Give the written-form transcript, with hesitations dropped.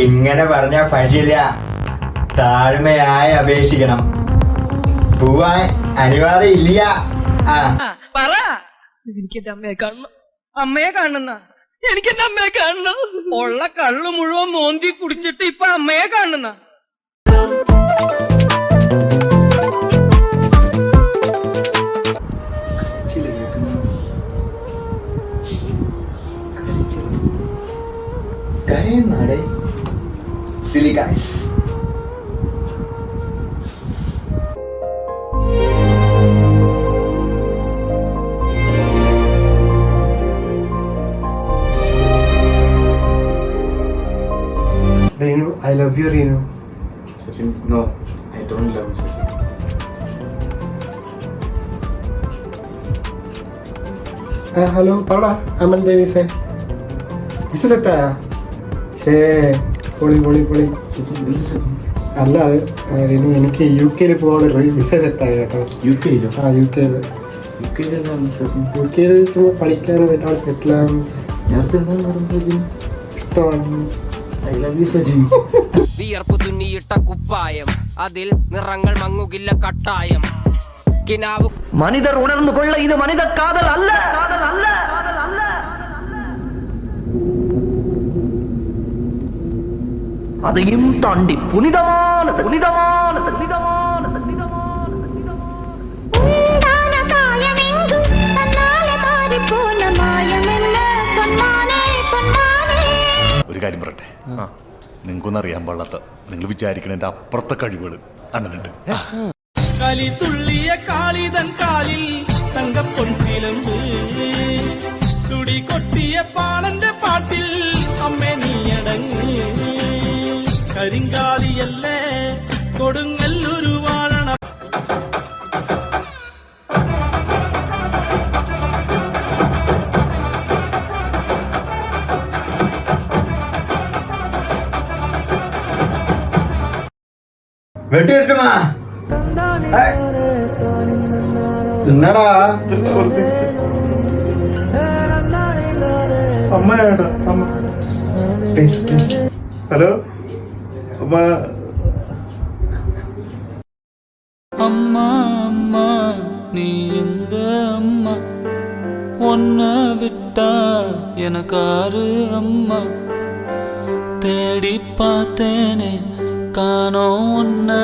ഇങ്ങനെ പറഞ്ഞ പറ്റില്ല. താഴ്മയായി അപേക്ഷിക്കണം. പോവാൻ അനുവാദം ഇല്ല. പറ. എനിക്ക് എന്റെ അമ്മയെ കാണണം. അമ്മയെ കാണുന്ന എനിക്ക് എന്റെ അമ്മയെ കാണണം. ഉള്ള കള്ളു മുഴുവൻ മോന്തി കുടിച്ചിട്ട് ഇപ്പൊ അമ്മയെ കാണുന്ന. കരയുന്നാടേ സിലി guys. Renu, I love you, Renu. Sachin, no, I don't love you, Sachin. Hello പറടാ അമൽ ദേവീസേ. വിസ സെറ്റായാ? ശേ പൊളി പൊളി പൊളി. അല്ല രേണു, എനിക്ക് യു കെയിൽ പോകാനുള്ള വിസ സെറ്റായി കേട്ടോ. യു കെയിലോ? ആ യു കെയിൽ. യു കെയിൽ ചുമ്മാ പഠിക്കാൻ വേണ്ടി സെറ്റിലാകാൻ ഇഷ്ടമാണ്. I love you, Sachin. വിയർപ്പ് തുന്നിയിട്ട കുപ്പായം, അതിൽ നിറങ്ങൾ മങ്ങുകില്ല കട്ടായം. കിനാവ് മനിതർ ഉണർന്നു കൊള്ള, ഇത് മനിത കാതൽ അല്ല. അதையும் தாண்டி புனிதமானது. ഒരു കാര്യം പറയട്ടെ, നിങ്ങൾക്കൊന്നും അറിയാൻ പാടില്ലാത്ത, നിങ്ങൾ വിചാരിക്കണതിന്റെ അപ്പുറത്തെ കഴിവുകൾ അണ്ണനുണ്ട്. കളി തുള്ളിയ കാളിതൻ കാലിൽ തങ്കപ്പൊൻചിലമ്പ്, തുടി കൊട്ടിയ പാളന്റെ പാട്ടിൽ അമ്മ നീയടങ്ങ്. കരിങ്കാലിയല്ലേ കൊടുങ്ങല്ലൊരു വാഴണ. വെട്ടിയിട്ടുമാ തിന്നടാ. അമ്മയാടാ അമ്മ. ഹലോ അമ്മ. அம்மா அம்மா நீ எங்க அம்மா, உன்னை விட்டா எனக்காரு அம்மா. தேடி பார்த்தேனே காணோம் உன்னை,